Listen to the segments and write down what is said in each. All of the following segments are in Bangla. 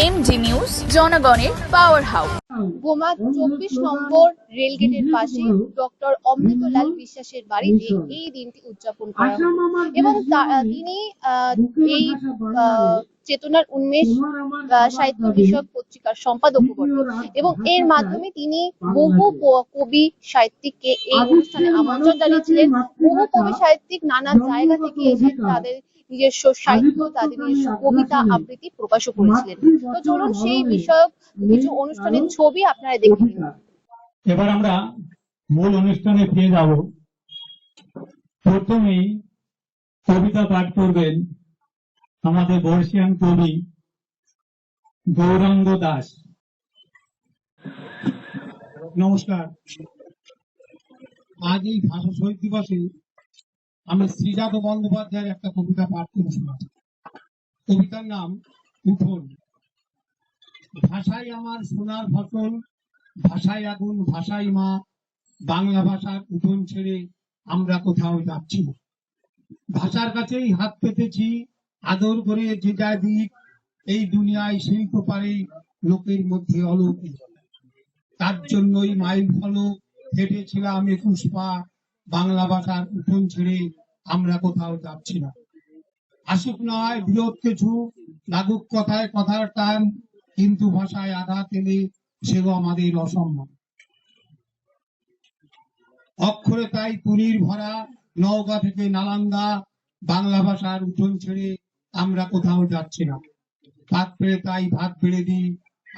এমজি নিউজ, জনগণের পাওয়ার হাউস। গোমা ২৪ নম্বর রেলগেটের পাশে ডক্টর অমৃতলাল বিশ্বাসের বাড়িতে এই দিনটি উদযাপন করা হয় এবং তিনি এই চেতনার উন্মেষ সাহিত্য বিষয়ক পত্রিকার সম্পাদকও বটে এবং এর মাধ্যমে তিনি বহু কবি সাহিত্যিককে এই অনুষ্ঠানে আমন্ত্রণ জানিয়েছিলেন। বহু কবি সাহিত্যিক নানা জায়গা থেকে এসে তাদের নিজস্ব সাহিত্য, তাদের নিজস্ব কবিতা আবৃত্তি প্রকাশও করেছিলেন। তো চলুন সেই বিষয়ক কিছু অনুষ্ঠানের ছবি আপনারা দেখে নিন। এবার আমরা মূল অনুষ্ঠানে ফিরে যাব। প্রথমেই কবিতা পাঠ করবেন আমাদের বর্ষিয়ান কবি গৌরাঙ্গ দাস। নমস্কার। আজ এই ভাষা শহীদ দিবসে আমি শ্রীজাত বন্দ্যোপাধ্যায়ের একটা কবিতা পাঠ করে শোনাচ্ছি। কবিতার নাম উঠোন। ভাষাই আমার সোনার ফসল, ভাষায় আগুন, ভাষাই মা, বাংলা ভাষার উঠোন ছেড়ে আমরা কোথাও যাচ্ছি না। ভাষার কাছেই হাত পেতেছি, আদর করে যে যায় দিক, এই দুনিয়ায় শিল্প পারে লোকের মধ্যে অলৌকিক। তার জন্যই মাইল ফলক হেঁটেছিলাম ২১ পা, বাংলা ভাষার উঠোন ছেড়ে আমরা কোথাও যাচ্ছি না। আসুক নয় বিরোধ কিছু, লাগুক কথায় কথার টান, কিন্তু ভাষায় আঘাত এলে সেও আমাদের অসম্মান। অক্ষরে তাই তুলির ভরা, নওগাঁ থেকে নালান্দা, বাংলা ভাষার উঠোন ছেড়ে আমরা কোথাও যাচ্ছি না। ভাত পেড়ে তাই ভাত বেড়ে দিই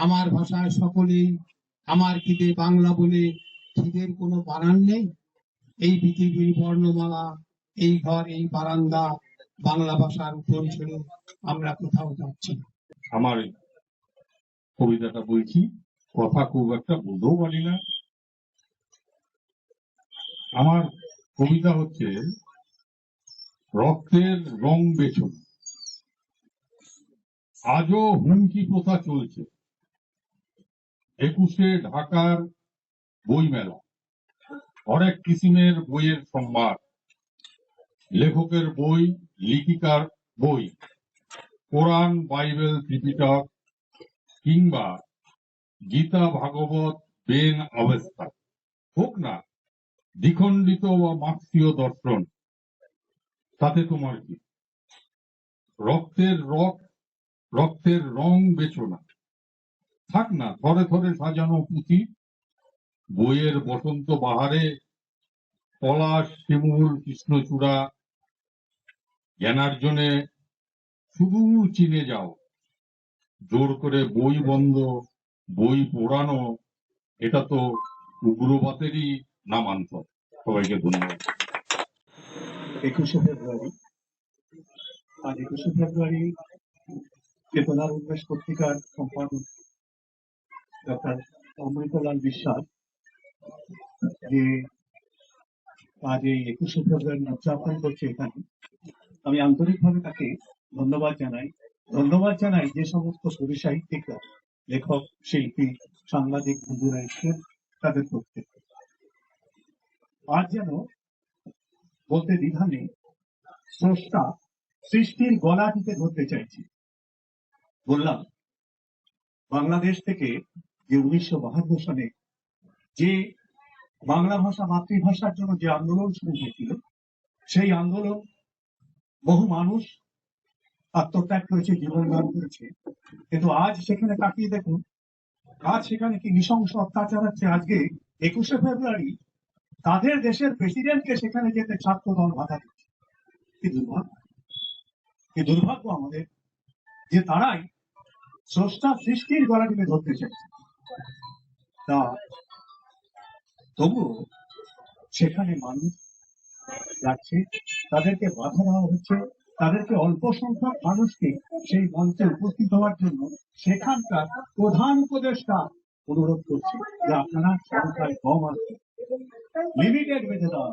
আমার ভাষায় সকলেই, আমার খিদে বাংলা বলে খিদের কোনো বানান নেই। এই পৃথিবীর বর্ণমালা, এই ঘর, এই বারান্দা, বাংলা ভাষার উঠোন ছেড়ে আমরা কোথাও যাচ্ছি না। আমার কবিতাটা বলছি, কথা খুব একটা বোধও পারি না। আমার কবিতা হচ্ছে রক্তের রং বেছন। আজও হুমকি প্রথা চলছে। ২১শে ঢাকার বই মেলা, অনেক কিসিমের বইয়ের সম্ভার, লেখকের বই, লিখিকার বই, কোরআন, বাইবেল, ত্রিপিটক কিংবা গীতা, ভাগবত, বেন, অবস্থা হোক না দ্বিখণ্ডিত বা মার্ক্সীয় দর্শন, তাতে তোমার কি? রক্তের রং বেছো না, থাক না থরে থরে সাজানো পুঁথি, বইয়ের বসন্ত বাহারে পলাশ, শিমুল, কৃষ্ণচূড়া, জ্ঞানার্জনে সুদূর চীনে যাও। জোর করে বই বন্ধ, বই পোড়ানো, এটা তো উগ্রবাদেরই নামান্তর। সবাইকে ধন্যবাদ। ২১শে ফেব্রুয়ারি, আজ ২১শে ফেব্রুয়ারি চেতনার উন্মেষ পত্রিকার সম্পাদক ডক্টর অমৃতলাল বিশ্বাস যে আজ এই ২১শে ফেব্রুয়ারি উদযাপন করছে এখানে, আমি আন্তরিকভাবে তাকে ধন্যবাদ জানাই যে সমস্ত কবি সাহিত্যিকরা, লেখক, শিল্পী, সাংবাদিক বন্ধুরা এসেছেন তাদের প্রত্যেককে। আজ যেন বলতে দ্বিধা নেই, স্রষ্টা সৃষ্টির গলা টিপে ধরতে চাইছি। বললাম বাংলাদেশ থেকে যে ১৯৭২ সালে যে বাংলা ভাষা মাতৃভাষার জন্য যে আন্দোলন শুরু হয়েছিল, সেই আন্দোলন বহু মানুষ আত্মত্যাগ করেছে, জীবনদান করেছে, কিন্তু আজ সেখানে তাকিয়ে দেখুন, আজ সেখানে কি নৃশংস অত্যাচার হচ্ছে। আজকে ২১শে ফেব্রুয়ারি তাদের দেশের প্রেসিডেন্টকে সেখানে যেতে ছাত্র দল বাধা দিচ্ছে। কি দুর্ভাগ্য আমাদের, যে তারাই স্রষ্টা সৃষ্টির গলা টিপে ধরতে চাইছে। তা তবুও সেখানে মানুষ যাচ্ছে, তাদেরকে বাধা দেওয়া হচ্ছে, তাদেরকে অল্প সংখ্যক মানুষকে সেই মঞ্চে উপস্থিত হওয়ার জন্য সেখানকার প্রধান উপদেষ্টা অনুরোধ করছে যে আপনারা সংখ্যায় কম আসবেন, লিমিটেড বেঁধে দেওয়া,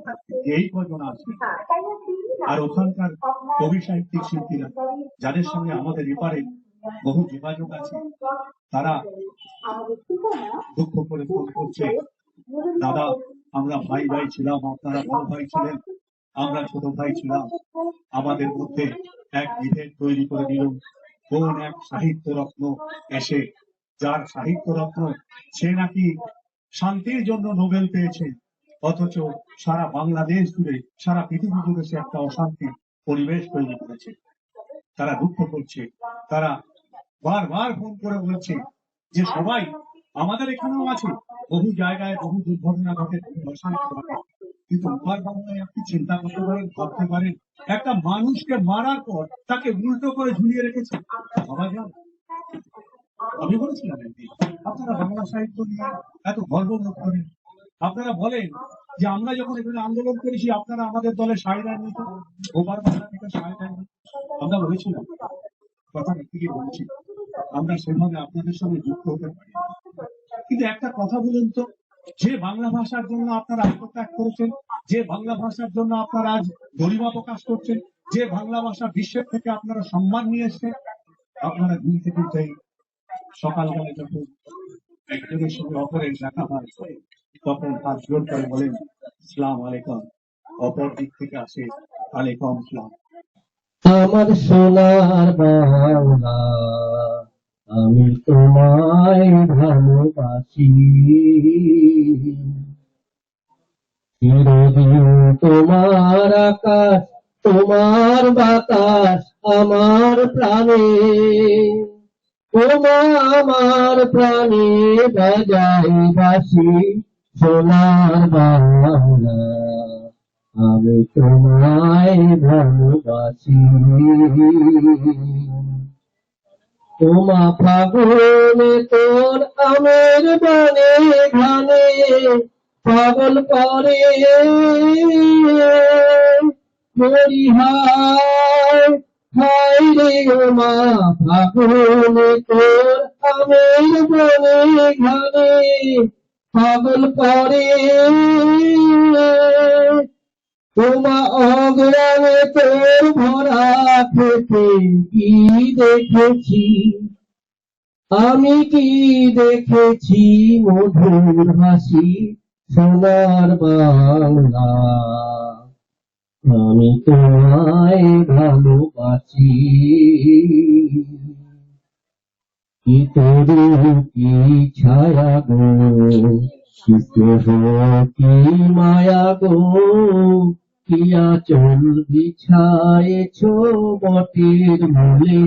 এই কজন আসবে। আর ওখানকার কবি সাহিত্যিক শিল্পীরা যাদের সঙ্গে আমাদের এপারে বহু যোগাযোগ আছে, তারা দুঃখ করে ফোন করছে, দাদা আমরা ভাই ভাই ছিলাম, আপনারা বড় ভাই ছিলেন, আমরা ছোট ভাই ছিলাম, আমাদের মধ্যে এক বিভেদ তৈরি করে দিল, কোন এক সাহিত্য রত্ন এসে, যার সাহিত্য রত্ন সে নাকি শান্তির জন্য নোবেল পেয়েছে, অথচ সারা বাংলাদেশ জুড়ে, সারা পৃথিবী জুড়ে সে একটা অশান্তি পরিবেশ তৈরি করেছে। তারা দুঃখ করছে, তারা বারবার ফোন করে বলছে যে সবাই আমাদের এখানেও আছে, বহু জায়গায় বহু দুর্ঘটনা ঘটে, বহু অশান্তি ঘটে, কিন্তু উপার বাংলায় আপনি চিন্তা করতে পারেন, ভাবতে পারেন, একটা মানুষকে মারার পর তাকে উল্টো করে ঝুলিয়ে রেখেছে। ভাবা যায়? আমি বলেছিলাম একদিন, আপনারা বাংলা সাহিত্য নিয়ে এত গর্ব বোধ করেন, আপনারা বলেন যে আমরা যখন এখানে আন্দোলন করেছি আপনারা আমাদের দলে সায় দেননি, তো ওপার বাংলা থেকে সায় দেননি। আমরা বলেছিলাম, কথা ঠিকই বলছি, আমরা সেভাবে আপনাদের সঙ্গে যুক্ত হতে পারি। কিন্তু একটা কথা বলুন তো, যে বাংলা ভাষার জন্য আপনারা আত্মত্যাগ করেছেন, যে বাংলা ভাষার জন্য আপনারা আজ গরিমা প্রকাশ করছেন, যে বাংলা ভাষা বিশ্বের থেকে আপনারা সম্মান নিয়ে এসছেন, আপনারা ঘুম থেকে উঠে সকালবেলায় যখন একজনের সঙ্গে অপরের দেখা হয় তখন হাত জোর করে বলেন সালাম আলাইকুম, অপর দিক থেকে আসে আলাইকুম সালাম। আমার সোনার বাংলা, আমি তোমায় ভালোবাসি, চিরদিন তোমার আকাশ, তোমার বাতাস আমার প্রাণে, তোমা আমার প্রাণে বাজাই বাসি, সোনার বাংলা, আমি তোমায় ভালোবাসি। তোমা ফাগুনে তোর আমের বনে ঘানে পাগল করে মরি হায় হায় রে ওমা, ফাগুনে তোর আমের বনে ঘানে পাগল করে তোমা অগ্রামে তোর ভরা খেতে কি দেখেছি, আমি কি দেখেছি মধুর হাসি, সোনার বাংলা, আমি তোমায় ভালোবাসি। কি তরু কি ছায়া গো, কি স্নেহ কি মায়া গো, কি আঁচল বিছায়েছ বটের মূলে,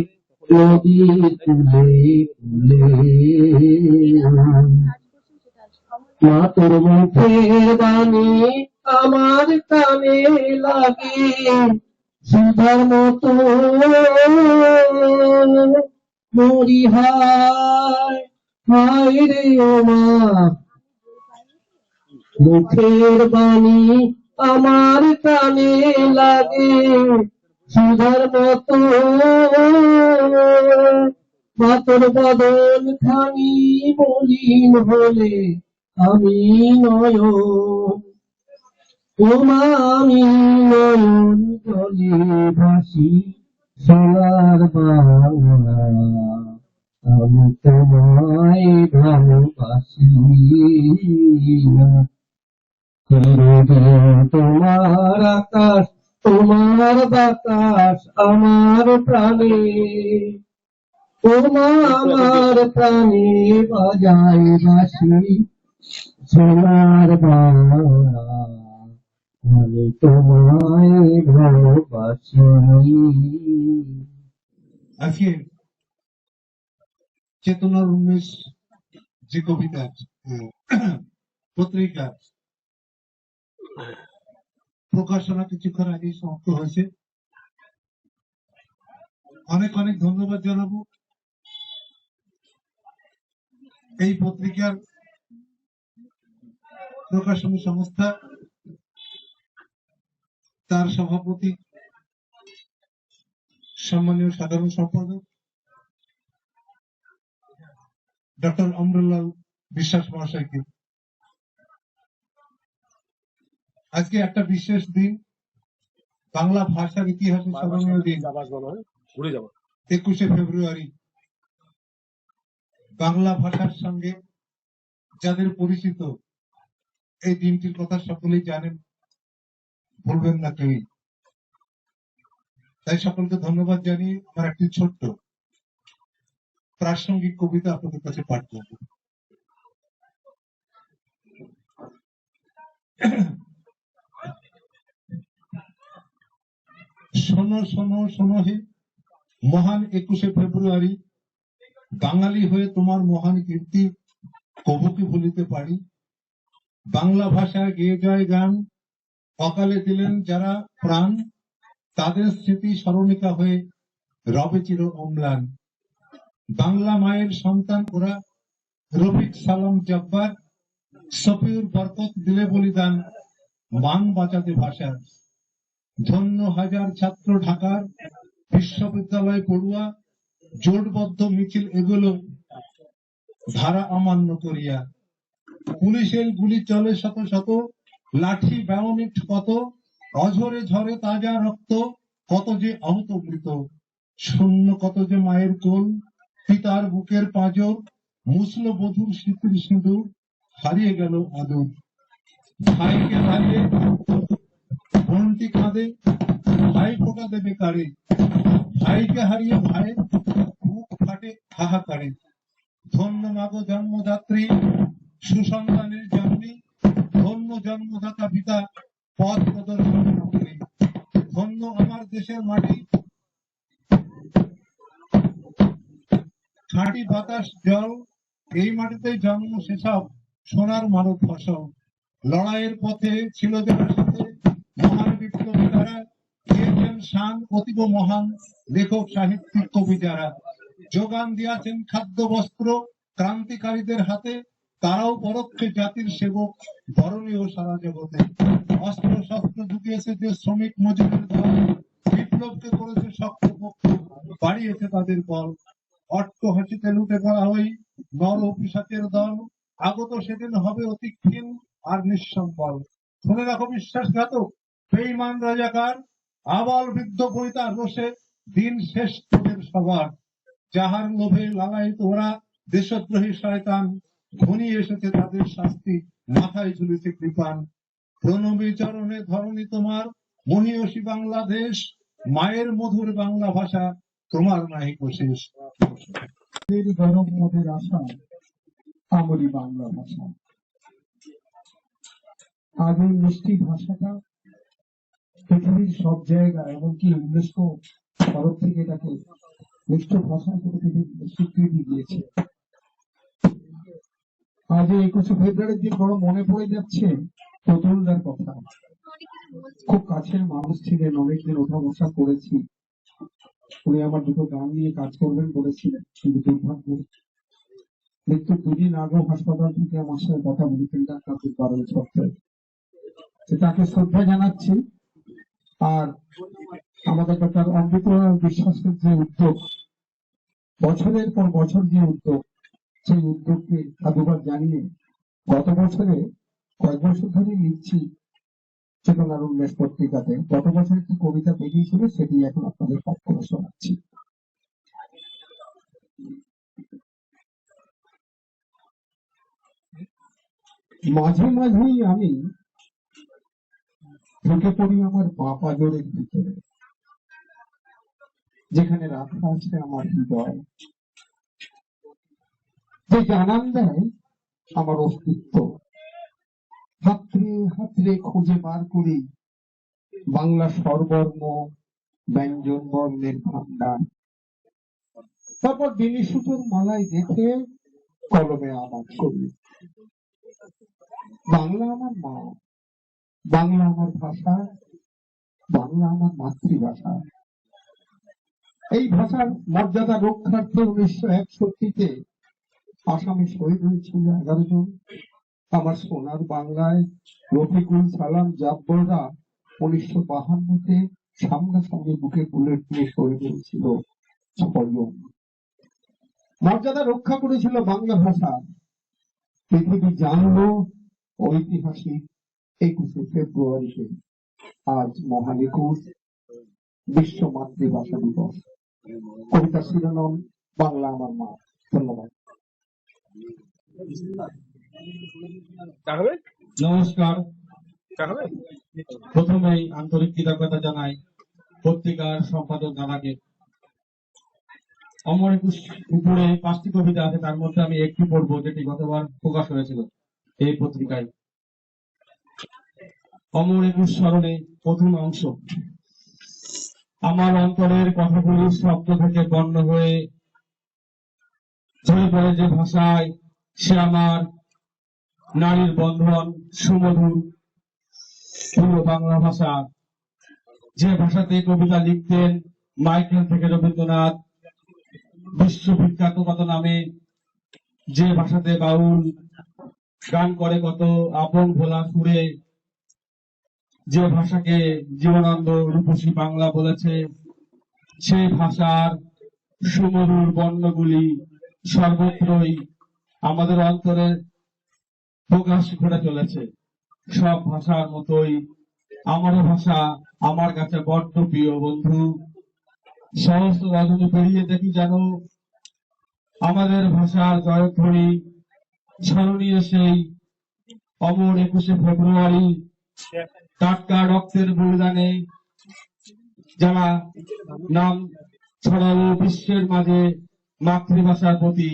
নদীর কূলে কূলে। মা তোর মুখের বাণী আমার কানে লাগে সুধার মতো, মরি হায় হায় রে ওমা, মুখের বাণী আমার কানে লাগে সুধার মতো, মাতর বদন খানি মলিন হলে আমি নয়ন, ওমা আমি নয়ন জলে ভাসি, সোনার বাংলা, আমি তোমায় ভালোবাসি। চিরদিন তোমার আকাশ, তোমার বাতাস আমার প্রাণে, তোমা আমার প্রাণে বাজায় বাঁশি, সোনার বাংলা, আমি তোমায় ভালোবাসি। আজকে চেতনার উন্মেষ যে কবিতার পত্রিকা প্রকাশনা কিছুক্ষণ আগেই সমাপ্ত হয়েছে, অনেক অনেক ধন্যবাদ জানাবো এই পত্রিকার প্রকাশনী সংস্থা, তার সভাপতি সম্মানীয় সাধারণ সম্পাদক ডক্টর অমরুল্লাল বিশ্বাস মহাশয়কে। আজকে একটা বিশেষ দিন, বাংলা ভাষার ইতিহাসে স্মরণীয় দিন, 21শে ফেব্রুয়ারি। বাংলা ভাষার সঙ্গে যাদের পরিচিত এই দিনটির কথা সকলেই জানেন, বলবেন না কেউই। তাই সকলকে ধন্যবাদ জানিয়ে আমার একটি ছোট্ট প্রাসঙ্গিক কবিতা আপনাদের কাছে পাঠ করব। শোনো শোনো শোনো হে মহান 21শে ফেব্রুয়ারি, বাঙালি হয়ে তোমার মহান কীর্তি কবু কি ভুলিতে পারি। বাংলা ভাষায় গেয়ে যায় গান, অকালে দিলেন যারা প্রাণ, তাদের স্মৃতি স্মরণিকা হয়ে রবে চির অম্লান। বাংলা মায়ের সন্তান ওরা, রফিক সালাম জব্বার, শফিউর বরকত দিলে বলিদান মান বাঁচাতে ভাষার। ধন্য হাজার ছাত্র ঢাকার বিশ্ববিদ্যালয় পড়ুয়া, জোটবদ্ধ মিছিল এগুলো ধারা অমান্য করিয়া। পুলিশের গুলি চলে শত শত, লাঠি ব্যাওনিট কত, অঝরে ঝরে তাজা রক্ত, কত যে আহত মৃত। শূন্য কত যে মায়ের কোল, পিতার বুকের পাঁজর, মুসল বধুর স্মৃতির সিঁদুর হারিয়ে গেল আদর। ভাইকে হারিয়ে বোনটি কাঁদে, ভাই ফোঁটা দেবে কারে। ভাইকে হারিয়ে ভাইয়ের বুক ফাটে হাহাকারে। ধন্য মাগো জন্মদাত্রী, সুসন্তানের জন্মে, ধন্য জন্মদাতা পিতা পথ প্রদর্শন করে। ধন্য আমার দেশের মাটি, খাঁটি বাতাস জল, এই মাটিতেই জন্ম সেসব সোনার মানব ফসল। লড়াইয়ের পথে ছিল যারা সাথে, মহান বিপ্লবী তারা, দিয়েছেন শান অতীব মহান লেখক সাহিত্যিক কবি যারা। যোগান দিয়েছেন খাদ্য বস্ত্র ক্রান্তিকারীদের হাতে, তারাও পরোক্ষে জাতির সেবক বরণীয় সারা জগতে। অস্ত্র শস্ত্র ঢুকিয়েছে যে শ্রমিক মজুরের দল, বিপ্লবকে করেছে শক্তপোক্ত, বাড়িয়েছে তাদের বল। অট্ট হাসিতে লুটে পড়া হই নর পিশাচের দল, আগত সেদিন হবে অতি ক্ষীণ আর নিঃসম্বল। শুনে রাখো বিশ্বাসঘাতক বেঈমান রাজাকার, আবাল বৃদ্ধ বনিতার রোষে দিন শেষ তোদের সবার। যাহার লোভে লালায়িত ওরা দেশদ্রোহী শয়তান, ঘনিয়ে এসেছে তাদের শাস্তি, মাথায় ঝুলিছে কৃপান। প্রণবী চরণে ধরণী তোমার, মহীয়সী বাংলাদেশ, মায়ের মধুর বাংলা ভাষা তোমার নাহি শেষ। গরম মধ্যে আশা আমারই বাংলা ভাষা। আজ এই মিষ্টি ভাষাটা পৃথিবীর সব জায়গায়, এমনকি ইউনেস্কো তরফ থেকে এটাকে মিষ্ট ভাষা হিসেবে স্বীকৃতি দিয়েছে। আজ এই 21শে ফেব্রুয়ারির দিন বড় মনে পড়ে যাচ্ছে পুতুলদার কথা। খুব কাছের মানুষ ছিলেন, অনেকদিন ওঠা বসা করেছি। উনি আমার দুটো গান নিয়ে কাজ করবেন বলেছিলেন, কিন্তু দুর্ভাগ্য মৃত্যু 2 দিন আগে হাসপাতাল থেকে আমার সাথে কথা বলেছেন ডাক্তার কারণ সত্ত্বেও। তাকে শ্রদ্ধা জানাচ্ছি। আর আমাদের ডক্টর অমৃত বিশ্বাসের যে উদ্যোগ, বছরের পর বছর যে উদ্যোগ, সেই উদ্যোগকে সাধুবাদ জানিয়ে গত বছরে কয়েক বছর ধরে লিখছি চেতনার উন্মেষ পত্রিকাতে। গত বছর একটি কবিতা বেরিয়েছিল, সেটি এখন আপনাদের পাঠ করে শোনাচ্ছি। মাঝে মাঝেই আমি ঢুকে পড়ি আমার পা পাজরের ভিতরে, যেখানে রাখা আছে আমার হৃদয়, যে জানান দেয় আমার অস্তিত্ব। হাতড়ে হাতড়ে খুঁজে বার করি বাংলা স্বরবর্ণ ব্যঞ্জন বর্ণের ভান্ডার। তারপর দিনী সুতোর মালায় গেঁথে কলমে আবাদ করি। বাংলা আমার মা, বাংলা আমার ভাষা, বাংলা আমার মাতৃভাষা। এই ভাষার মর্যাদা রক্ষার্থে 1961 আসামে শহীদ হয়েছিল 11 জন। আমার সোনার বাংলায় রফিকুল সালাম জব্বররা 1952 সামনাসামনি বুকে বুলেট নিয়ে শহীদ হয়েছিল 6 জন। মর্যাদা রক্ষা করেছিল বাংলা ভাষা। পৃথিবী জানলো ঐতিহাসিক 21শে ফেব্রুয়ারিতে, আজ মহান 21 বিশ্ব মাতৃভাষা দিবস। কবিতার শিরোনাম বাংলা আমার মা। ধন্যবাদ। নমস্কার। প্রথমেই আন্তরিক কৃতজ্ঞতা জানাই পত্রিকার সম্পাদক দাদাকে। অমর একুশ উপরে 5টি কবিতা আছে, তার মধ্যে আমি একটি পড়বো যেটি গতবার প্রকাশ হয়েছিল এই পত্রিকায়। অমর একুশ স্মরণে প্রথম অংশ। আমার অন্তরের কথাগুলি শব্দ থেকে বর্ণ হয়ে ঝরে পড়ে যে ভাষায়, সে আমার নারীর বন্ধন সুমধুর পূর্ব বাংলা ভাষা। যে ভাষাতে কবিতা লিখতেন মাইকেল থেকে রবীন্দ্রনাথ, বিশ্ববিখ্যাত কত নামে, যে ভাষাতে বাউল গান করে কত আপন ভোলা সুরে, যে ভাষাকে জীবনানন্দ রূপসী বাংলা বলেছে, সেই ভাষার সুমধুর বর্ণগুলি সর্বত্রই আমাদের অন্তরে প্রকাশ ঘটে চলেছে। সব ভাষার মতোই আমারও ভাষা আমার কাছে বড্ড প্রিয় বন্ধু। সহস্র রজনী পেরিয়ে দেখি যেন আমাদের ভাষার জয়ধ্বনি স্মরণীয় সেই অমর 21শে ফেব্রুয়ারি। টাটকা রক্তের বলিদানে যারা নাম ছড়ালো বিশ্বের মাঝে মাতৃভাষার প্রতি,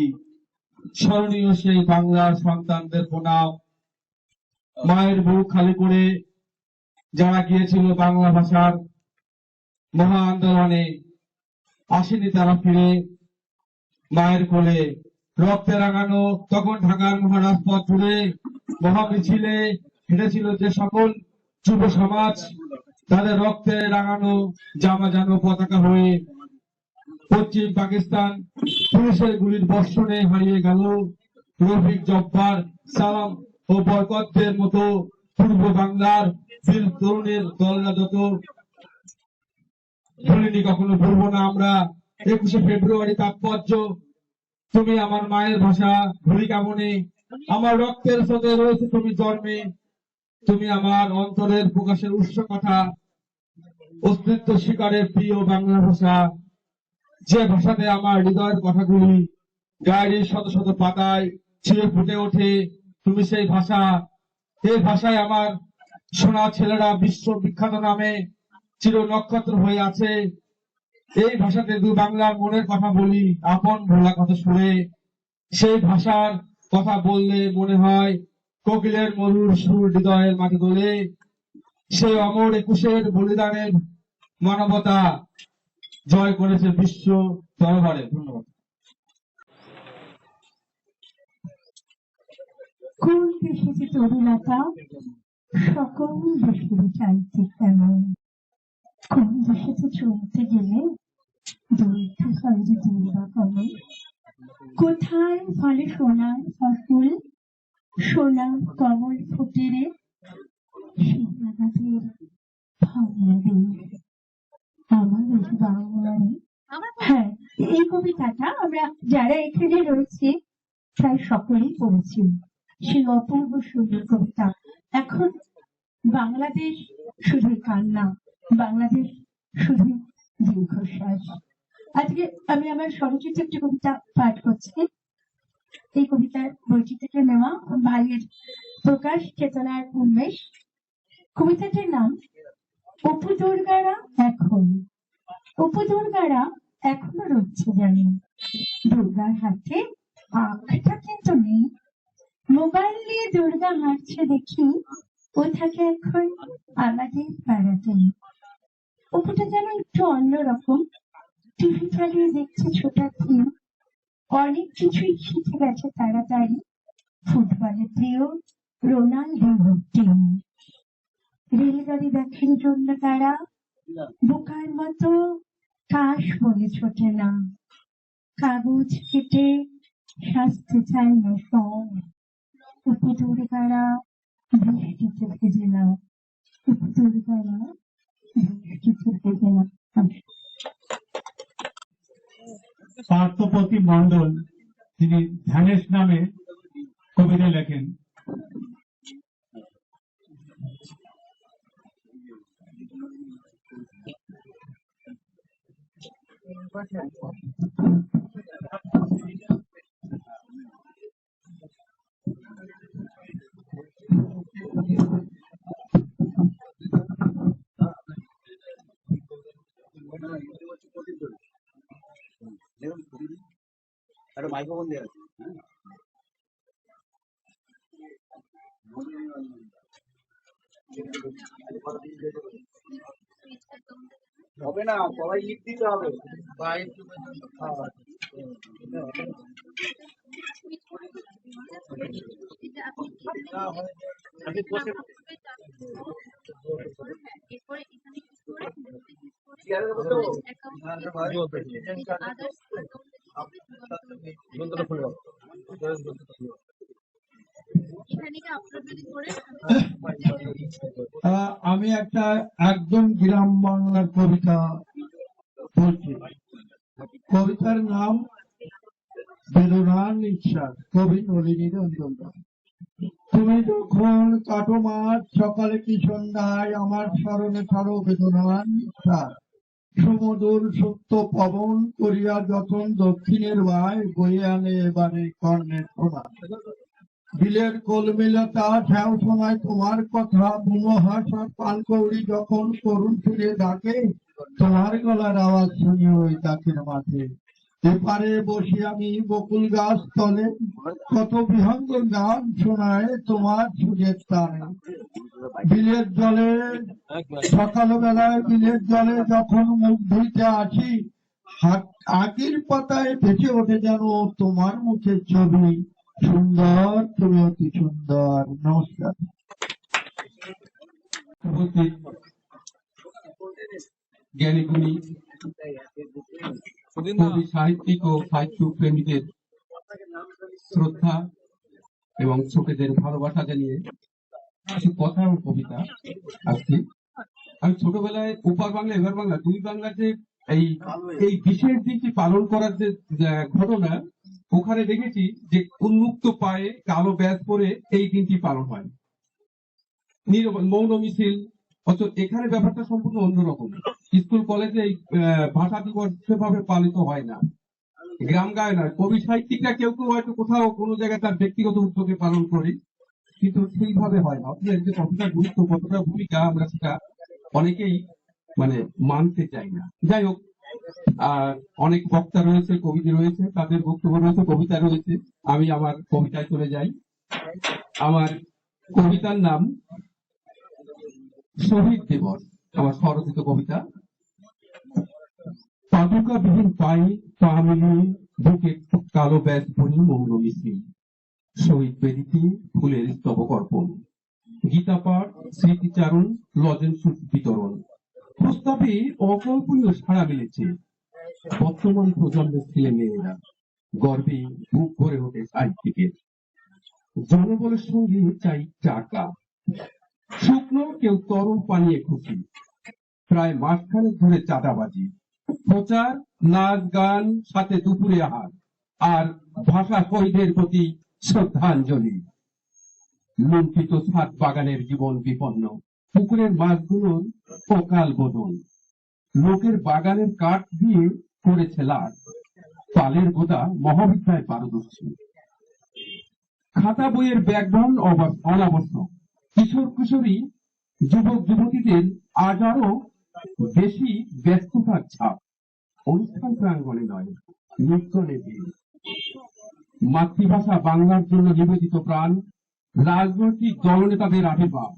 স্মরণীয় সেই বাংলার সন্তানদের প্রণাম। মায়ের বুক খালি করে যারা গিয়েছিল বাংলা ভাষার মহা আন্দোলনে, আসেনি তারা ফিরে মায়ের কোলে। রক্তে রাঙানো তখন ঢাকার মহারাজপথ জুড়ে মহা মিছিলে হেঁটেছিল যে সকল যুব সমাজ, তাদের রক্তে রাঙানো জামা যেন পতাকা হয়ে পশ্চিম পাকিস্তান পুলিশের গুলির বর্ষণে হারিয়ে গেল। রফিক, জব্বার, সালাম ও বরকতদের মতো পূর্ব বাংলার বীর তরুণের দলরা যত ভুলিনি, কখনো ভুলবো না আমরা 21শে ফেব্রুয়ারি তাৎপর্য। তুমি আমার মায়ের ভাষা, ভুলি কেমনে আমার রক্তের স্রোতে রয়েছে তুমি জন্মে। তুমি আমার অন্তরের প্রকাশের উৎস কথা, অস্তিত্ব শিকারের প্রিয় বাংলা ভাষা। যে ভাষাতে আমার হৃদয়ের কথাগুলি ডায়েরির শত শত পাতায় ছিঁড়ে ফুটে ওঠে, তুমি সেই ভাষা। এই ভাষায় আমার সোনা ছেলেরা বিশ্ববিখ্যাত নামে চির নক্ষত্র হয়ে আছে। এই ভাষাতে দু বাংলার মনের কথা বলি আপন ভোলা কথা সুরে। সেই ভাষার কথা বললে মনে হয় কোকিলের মধুর সুর হৃদয়ের মাঝে দোলে। সেই অমর 21শের বলিদানের মানবতা জয় করেছে বিশ্ব দরবারে। ধন্যবাদ। কোন দেশে যে তরুণতা সকল দেশের চাইতে কেমন, কোন দেশে যে চলতে গেলে দৈত্য সহজে দুর্বা কমন। কোথায় ফলে সোনার ফসল, সোনার কমল ফুটে রে, সেই আমাদের বাংলাদেশ, আমাদের বাংলাদেশ। হ্যাঁ, এই কবিতাটা আমরা যারা এখানে রয়েছে প্রায় সকলেই পড়েছি। সেই অপূর্ব সুন্দর কবিতা। এখন বাংলাদেশ শুধুই কান্না, বাংলাদেশ শুধুই দীর্ঘশ্বাস। আজকে আমি আমার স্বরচিত একটি কবিতা পাঠ করছি। এই কবিতার বইটি থেকে নেওয়া, ভাইয়ের প্রকাশ, চেতনার উন্মেষ। কবিতাটির নাম অপু দুর্গারা এখন। অপু দুর্গারা এখনো রয়েছে জানি, দুর্গার হাতে আঁকটা কিন্তু নেই। মোবাইল নিয়ে দুর্গা হাঁটছে দেখি, ও থাকে এখন আমাদের পাড়াতেই। অপুটা যেন একটু অন্যরকম, টিভি চালিয়ে দেখছে ছোটা থিম। অনেক কিছুই শিখে গেছে তাড়াতাড়ি, ফুটবলের প্রিয় রোনাল্ডো টিম। রেলগাড়ি দেখেন জন্য তারা বোকার মতো কাশ বলে ছোটে না, কাগজ কেটে শাস্তি চায় না সব। উপু দুর্গারা বৃষ্টিতে ভেজে না, উপু দুর্গারা বৃষ্টিতে ভেজে না। পার্থপতি মন্ডল তিনি ধ্যানেশ নামে কবিতা লেখেন। আমি একটা একদম গ্রাম বাংলার কবিতা বলছি। কবিতার নাম বেদনার নিঃশ্বাস, কবি নলিনী রঞ্জন দাস। তুমি যখন কাটো মাঠ সকালে কি সন্ধ্যায়, আমার স্মরণে ছাড়ো বেদনার নিঃশ্বাস। সমুদর সত্য পবন করিয়া যখন দক্ষিণের বায় বয়ে আনে এবারে কর্ণের সোনা। বিলের কলমিলতা ঢেউ শোনায় তোমার কথা, বুমহাসার পানকৌড়ি যখন করুণ সুরে ডাকে, তোমার গলার আওয়াজ শুনি ওই ডাকের মাঠে। এপারে বসে আমি বকুল গাছ তলে, কত বিহঙ্গর গান শোনায় তোমার সুরের তানে। বিলের জলে সকালবেলায় বিলের জলে যখন মুখ ধুইতে আসি, আগের পাতায় ভেসে ওঠে যেন তোমার মুখের ছবি। সুন্দর, তুমি অতি সুন্দর। নমস্কার। জ্ঞানীগুণী কবি, সাহিত্যিক ও সাহিত্য প্রেমীদের শ্রদ্ধা এবং ছোটদের ভালোবাসা জানিয়ে কিছু কথা ও কবিতা আসছে। আমি ছোটবেলায় ওপার বাংলা এবার বাংলা দুই বাংলাতে এই বিশেষ দিনটি পালন করার যে ঘটনা, ওখানে দেখেছি যে উন্মুক্ত পায়ে কালো ব্যাজ পরে এই দিনটি পালন হয়, মৌন মিছিল। অথচ এখানে ব্যাপারটা সম্পূর্ণ অন্যরকম। স্কুল কলেজে এই ভাষা দিবস সেভাবে পালিত হয় না, গ্রাম গায়ে নয়। কবি সাহিত্যিকরা কেউ কেউ হয়তো কোথাও কোনো জায়গায় তার ব্যক্তিগত উদ্যোগে পালন করে, কিন্তু সেইভাবে হয় না। অথচ যে কতটা গুরুত্ব, কতটা ভূমিকা, আমরা সেটা অনেকেই মানতে চাই না। যাই হোক, অনেক বক্তা রয়েছে, কবিতা রয়েছে, তাদের বক্তব্য রয়েছে, কবিতা রয়েছে। আমি আমার কবিতায় চলে যাই। আমার কবিতার নাম শহীদ দিবস, আমার স্বরচিত কবিতা। পাদুকা বিহীন পায়ে পা মিলিয়ে বুকে কালো ব্যাজ পরি মৌন মিছিল, শহীদ বেদিতে ফুলের স্তবক অর্পণ, গীতা পাঠ, স্মৃতিচারণ, লজেন্স বিতরণ। প্রস্তাবে অকল্পনীয় সাড়া মিলেছে। বর্তমান প্রজন্মের ছেলে মেয়েরা গর্বে বুক ভরে ওঠে সাহিত্যিকের। জনবলের সঙ্গে চাই চাকা, শুকনো কেউ তরল পানিয়ে খুশি। প্রায় মাসখানেক ধরে চাঁদাবাজি, প্রচার, নাচ গান, সাথে দুপুরে আহার, আর ভাষা শহীদের প্রতি শ্রদ্ধাঞ্জলি। লুণ্ঠিত ছাদ বাগানের জীবন বিপন্ন, পুকুরের মাছগুলোর অকাল বোধন। লোকের বাগানের কাঠ দিয়ে করেছে লাট, পালের গোদা মহাবিদ্যায় পারদর্শী। খাতা বইয়ের ব্যাকরণ অনাবশ্যক, কিশোর কিশোরী যুবক যুবতীদের আজ আরো বেশি ব্যস্ততার ছাপ। অনুষ্ঠান প্রাঙ্গণে নয়, নির্জনে ভিড়। মাতৃভাষা বাংলার জন্য নিবেদিত প্রাণ, রাজনৈতিক দলনেতাদের আবির্ভাব।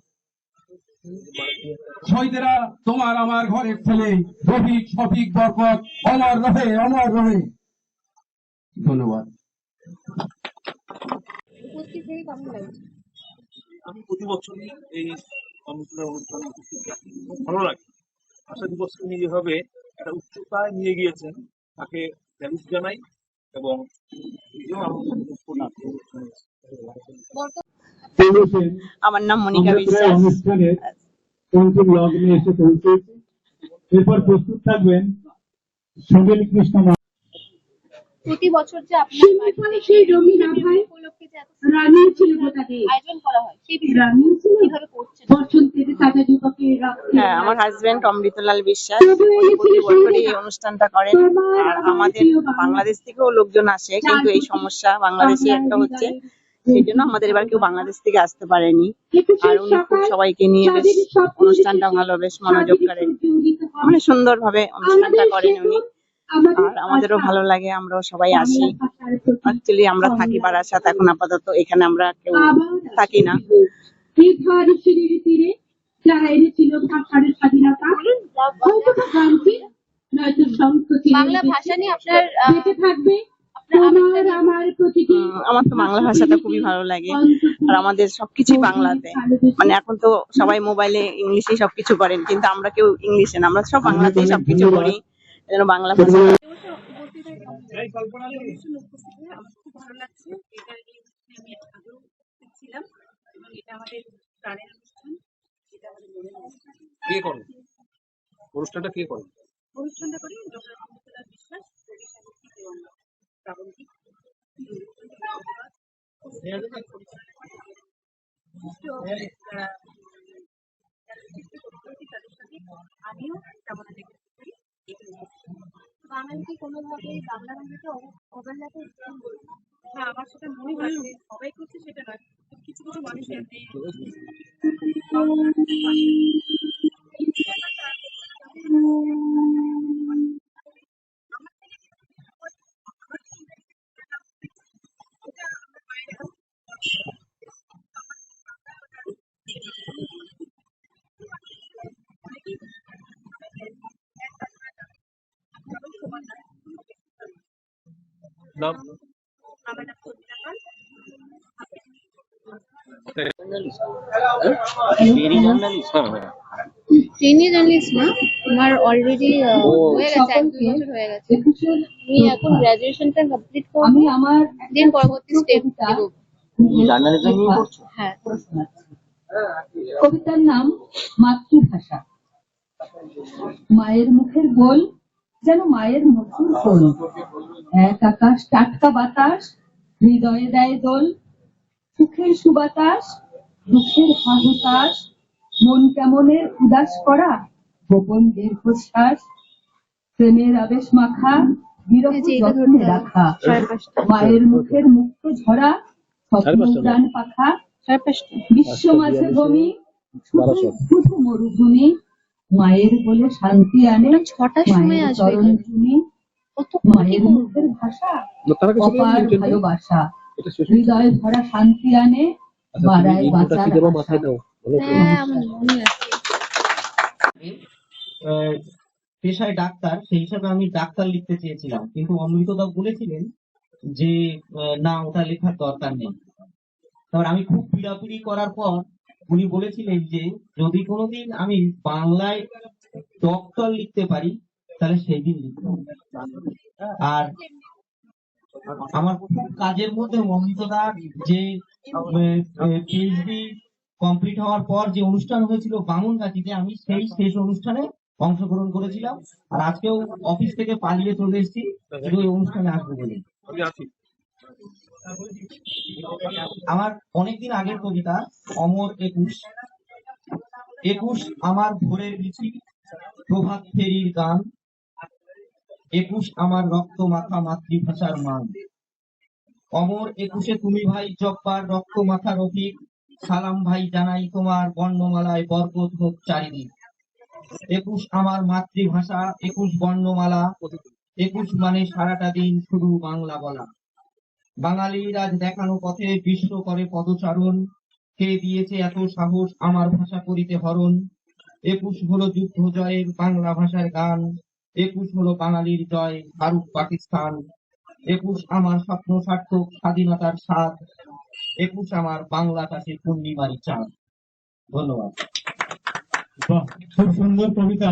শহীদেরা তোমার আমার ঘরের ছেলে, রফিক, শফিক, বরকত, অমর রহে, অমর রহে। ধন্যবাদ। আমি প্রতি বছরই এই অনুষ্ঠানের উপস্থিত থাকি, খুব ভালো লাগে। ভাষা দিবসকে নিয়ে যেভাবে একটা উচ্চতায় নিয়ে গিয়েছেন, তাকে স্যালুট জানাই এবং আমার নাম মনিকা বিশ্বাস। অনুষ্ঠানের অন্তিম লগ্নে এসে পৌঁছেছি। এরপর প্রস্তুত থাকবেন সুনীল কৃষ্ণ। প্রতি বছর যে আপনার বাড়িতে সেই রঙিন আভায় উপলক্ষে যে এত রানিয়ে ছিল গোটাকে আয়োজন করা হয়, সেই বিষয়ে রানিয়ে ছিল কিভাবে করছেন? বসন্তের তাজা যুবকের রক্তে। হ্যাঁ, আমার হাজবেন্ড অমৃতলাল বিশ্বাস প্রতি বছরই এই অনুষ্ঠানটা করেন। আর আমাদের বাংলাদেশ থেকেও লোকজন আসে, কিন্তু এই সমস্যা বাংলাদেশে একটা হচ্ছে, সেই জন্য আমাদের এবার কেউ বাংলাদেশ থেকে আসতে পারেনি। আর উনি খুব সবাইকে নিয়ে বেশ অনুষ্ঠানটা ভালো, বেশ মনোযোগ করেন, সুন্দরভাবে অনুষ্ঠানটা করেন উনি। আর আমাদেরও ভালো লাগে, আমরাও সবাই আসি। অ্যাকচুয়ালি আমরা থাকি বারাসাত, এখন আপাতত এখানে আমরা কেউ থাকি না। এই ধর সিঁড়ির তীরে যারা এনেছিল ভাষার স্বাধীনতা, হয়তো বা গান্ধী, নয়তো সংস্কৃতি বাংলা ভাষা নিয়ে আপনার বেঁচে থাকবে তোমার আমার প্রতিটি। আমার তো বাংলা ভাষাটা খুবই ভালো লাগে, আর আমাদের সবকিছুই বাংলাতে। মানে এখন তো সবাই মোবাইলে ইংলিশে সবকিছু করেন, কিন্তু আমরা কেউ ইংলিশে না, আমরা সব বাংলাতেই সবকিছু করি। এই জন্য বাংলা ভাষা খুব ভালো লাগছে। এটা এই অনুষ্ঠানে আমি আগেও ছিলাম এবং এটা আমাদের প্রাণের অনুষ্ঠান। এটা আমাদের মনের অনুষ্ঠান। কে করে অনুষ্ঠানটা? কে করে অনুষ্ঠানটা করি ডক্টর অমৃতলাল বিশ্বাস, কবি সাহিত্যিক এবং প্রাবন্ধিক। তাদের সাথে আমিও তেমন দেখতে পারি। বাঙালিকে কোনোভাবে বাংলা ভাষাকে অবহেলাতে হ্যাঁ, আমার সেটা মনে হয় যে সবাই করছে সেটা নয়, কিছু কিছু মানুষের নাম? আমার নাম কবিতা পাল। ট্রেনি জার্নালিস্ট না, আমার অলরেডি হয়ে গেছে, 1-2 বছর হয়ে গেছে। আমি এখন গ্রাজুয়েশনটা কমপ্লিট করব, আমি আমার দেন পরবর্তী স্টেপ নেব। হ্যাঁ, কবিতার নাম মাতৃভাষা। মায়ের মুখের গোল যেন মায়ের মধুর গোল, এক আকাশ টাটকা বাতাস হৃদয়ে দেয় দোল, সুখের সুবাতাস দুঃখের হাহুতাস, মন কেমনের উদাস করা গোপন দীর্ঘশ্বাস, প্রেমের আবেশ মাখা বিরহ যত্নে রাখা, মায়ের মুখের মুক্ত ঝরা স্বপ্ন উড়ান পাখা, বিশ্ব মাঝে ভূমি শুধু মরুভূমি, মায়ের বলে শান্তি আনে 6টার সময় মায়ের আসবে চরণ ভূমি, মায়ের মুখের ভাষা অপার ভালোবাসা, হৃদয় ভরা শান্তি আনে বাড়ায় বাঁচার আশা। হ্যাঁ, আমার মনে আছে। পেশায় ডাক্তার, সেই হিসাবে আমি ডাক্তার লিখতে চেয়েছিলাম, কিন্তু অমৃতদা বলেছিলেন যে না, ওটা লেখার দরকার নেই। তারপর আমি খুব পিড়াপিড়ি করার পর উনি বলেছিলেন যে যদি কোনোদিন আমি বাংলায় ডক্টর লিখতে পারি তাহলে সেই দিন লিখবো। আর আমার খুব কাজের মধ্যে অমৃতদা যে পিএইচডি কমপ্লিট হওয়ার পর যে অনুষ্ঠান হয়েছিল বামুনগাছিতে, আমি সেই শেষ অনুষ্ঠানে অংশগ্রহণ করেছিলাম। আর আজকেও অফিস থেকে পালিয়ে চলে এসেছি শুধু এই অনুষ্ঠানে আসবো বলে। আমার অনেকদিন আগের কবিতা অমর 21। 21 আমার ভোরের মিছিল, প্রভাত ফেরির গান, 21 আমার রক্ত মাখা মাতৃভাষার মান। অমর 21-এ তুমি ভাই জব্বার রক্ত মাখা রফিক, সালাম ভাই জানাই তোমার বর্ণমালায় বরকত হোক চারিদিক। 21 আমার মাতৃভাষা, 21 বর্ণমালা, 21 মানে সারাটা দিন শুধু বাংলা বলা। বাঙালির আজ দেখানো পথে বিশ্ব করে পদচারণ, কে দিয়েছে এত সাহস আমার ভাষা করিতে হরণ। 21 হলো যুদ্ধ জয়ের বাংলা ভাষার গান, 21 হলো বাঙালির জয় ভারত পাকিস্তান। 21 আমার স্বপ্ন সার্থক স্বাধীনতার স্বাদ, 21 আমার বাংলা কাছে পূর্ণিমারি চাঁদ। ধন্যবাদ। বাহ, খুব সুন্দর কবিতা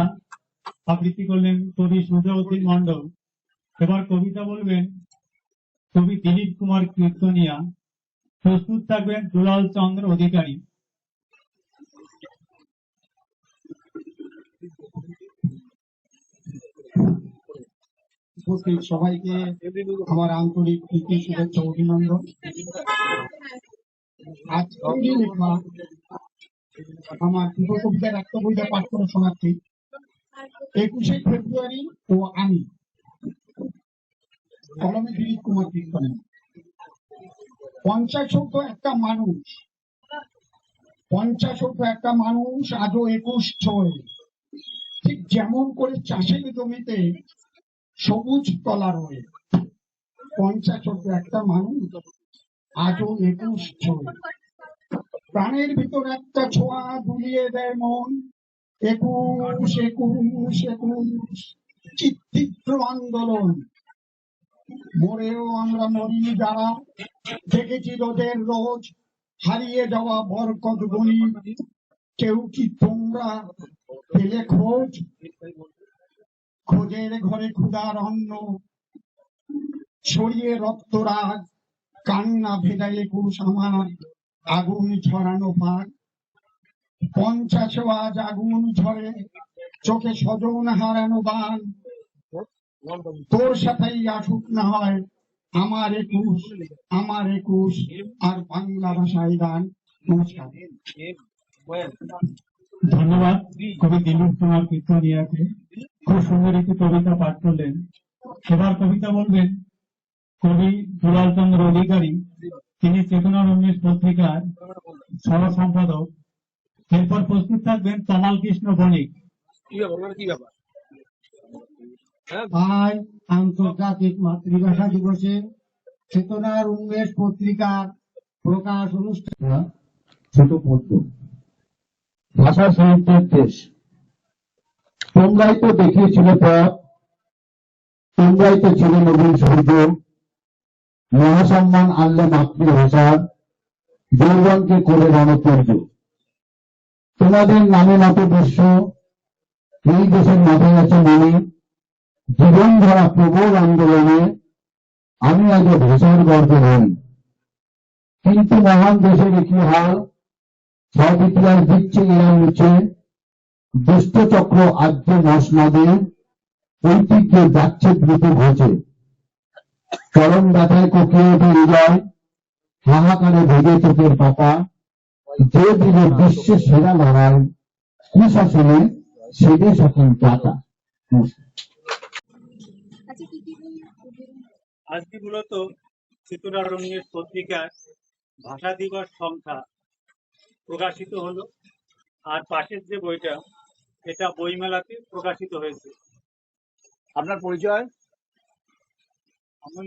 আবৃত্তি করলেন কবি সুজাউদ্দিন মন্ডল। এবার কবিতা বলবেন কবি দিলীপ কুমার কীর্তনিয়া। প্রস্তুত থাকবেন দুলাল চন্দ্র অধিকারী। উপস্থিত সবাইকে আমার আন্তরিক প্রীতি শুভেচ্ছা অভিনন্দন। আজকে লেখা আমার প্রিয় কবিতার একটা বইটা পাঠ করে শোনাচ্ছি। 21শে ফেব্রুয়ারি ও আমি, কলমে দিলীপ কুমার কীর্তনিয়া। 50 হতো একটা মানুষ, 50 হতো একটা মানুষ, আজও 21 ছয়। ঠিক যেমন করে চাষের জমিতে সবুজ তলা রয়ে 50 একটা মানুষ আজও 21 ছয় প্রাণের ভিতর একটা ছোঁয়া দুলিয়ে দেয় মন 21 21 21 চিত্তিত্র আন্দোলন মরেও আমরা মরি যারা দেখেছি রোদের রোজ হারিয়ে যাওয়া বরকত গণি কেউ কি তোমরা পেলে খোঁজ খোঁজের ঘরে ক্ষুধার অন্ন ছড়িয়ে রক্তরাগ কান্না ভেদায় 21 আমার আগুন ছড়ানো পাক 50 আজ আগুন ঝরে চোখে স্বজন হারানো বান তোর সাথেই আসুক না হয় আমার 21 আর বাংলা ভাষায় গান। নমস্কার। ধন্যবাদ কবি দিলীপ কুমার কীর্তনিয়াকে, খুব সুন্দর একটি কবিতা পাঠ করলেন। এবার কবিতা বলবেন কবি দুলাল চন্দ্র অধিকারী, তিনি চেতনা উন্মেষ পত্রিকার সহ সম্পাদক। এরপর প্রস্তুত থাকবেন তমাল কৃষ্ণ বণিক। আজ আন্তর্জাতিক মাতৃভাষা দিবসে চেতনার উন্মেষ পত্রিকার প্রকাশ অনুষ্ঠান। ছোট পদ্ম, ভাষা সাহিত্যের দেশ, তোমরাই তো দেখিয়েছিলে পথ, তোমরাই তো ছিলে নবীন সূর্য, মহাসম্মান আনলে মাতৃভাষার, যৌবনকে করে রণপর্য। তোমাদের নামে মত বিশ্ব, এই দেশের মাথায় আছে মনে, জীবন ধরা প্রবল আন্দোলনে আমি আজ ভাষার গর্বে নই। কিন্তু মহান দেশের কি হাল, সব ইতিহাস দিচ্ছে এরা নিচে, দুষ্ট চক্র আদ্য মসনাদে ঐতিহ্য যাচ্ছে দ্রুত ঘোষে। চরম ব্যথায় কোকিয়ে ওঠে হৃদয়, হাহাকারে ভেজে চোখের পাতা, যে দিলে বিশ্বের সেরা লড়াই কুশাসনে সেদে সকল পাতা। আজকে মূলত চেতনা উন্মেষ পত্রিকার ভাষা দিবস সংখ্যা প্রকাশিত হলো, আর পাশের যে বইটা এটা বইমেলাতে প্রকাশিত হয়েছে। আপনার পরিচয়? আমি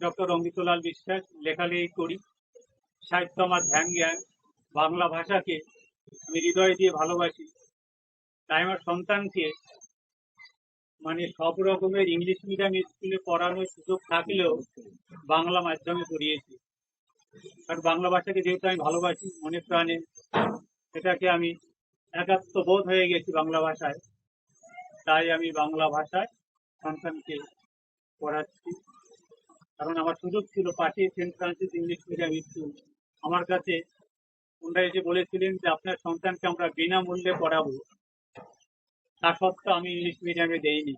ডক্টর অমৃতলাল বিশ্বাস, লেখালেখি করি, সাহিত্য আমার ধ্যান জ্ঞান, বাংলা ভাষাকে আমি হৃদয় দিয়ে ভালোবাসি। তাই আমার সন্তানকে মানে সব রকমের ইংলিশ মিডিয়াম স্কুলে পড়ানোর সুযোগ থাকলেও বাংলা মাধ্যমে পড়িয়েছি। কারণ বাংলা ভাষাকে যেহেতু আমি ভালোবাসি মনে প্রাণে, সেটাকে আমি একাত্মবোধ হয়ে গেছি বাংলা ভাষায়, তাই আমি বাংলা ভাষায় সন্তানকে পড়াচ্ছি। কারণ আমার সুযোগ ছিল পাশে saint Francis English medium school, আমার কাছে ওনারা এসে বলেছিলেন যে আপনার সন্তানকে আমরা বিনামূল্যে পড়াবো। তা সত্ত্বেও আমি ইংলিশ মিডিয়ামে দেইনি,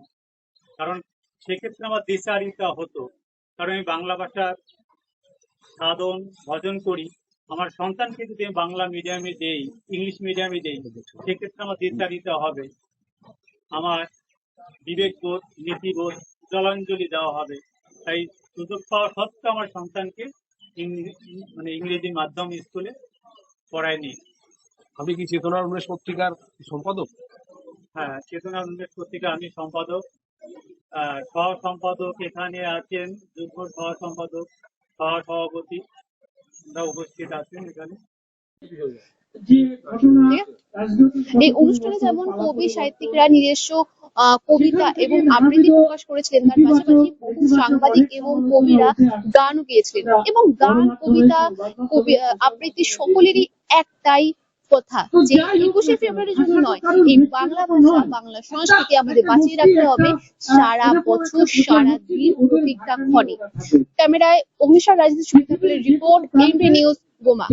কারণ সেক্ষেত্রে আমার দিশাহারিতা হতো। কারণ আমি বাংলা ভাষার সাধন ভজন করি, আমার সন্তানকে যদি আমি বাংলা মিডিয়ামে দেই, ইংলিশ মিডিয়ামে দেই, সেক্ষেত্রে আমার দিশাহারিতা হবে, আমার বিবেকবোধ নীতিবোধ জলাঞ্জলি দেওয়া হবে। তাই সুযোগ পাওয়া সত্ত্বেও আমার সন্তানকে মানে ইংরেজি মাধ্যম স্কুলে পড়ায়নি। আপনি কি চেতনার উন্মেষ পত্রিকার সম্পাদক? হ্যাঁ, চেতনা উন্মেষ পত্রিকা আমি সম্পাদক। সহ সম্পাদক এখানে আছেন, যুগ্ম সহ সম্পাদক, সহ সভাপতি উপস্থিত আছেন এখানে। এই অনুষ্ঠানে যেমন কবি সাহিত্যিকরা নিজস্ব কবিতা এবং আবৃত্তি প্রকাশ করেছিলেন, তার পাশাপাশি বহু সাংবাদিক এবং কবিরা গানও গেয়েছিলেন। এবং গান, কবিতা, আবৃত্তি সকলেরই একটাই কথা যে 21শে ফেব্রুয়ারির জন্য নয়, এই বাংলা ভাষা বাংলা সংস্কৃতি আমাদের বাঁচিয়ে রাখতে হবে সারা বছর সারা দিন প্রত্যেকটা ক্ষণে। ক্যামেরায় অগ্নিশ্বর রাজনীতি রিপোর্ট, এমপি নিউজ, গোমা।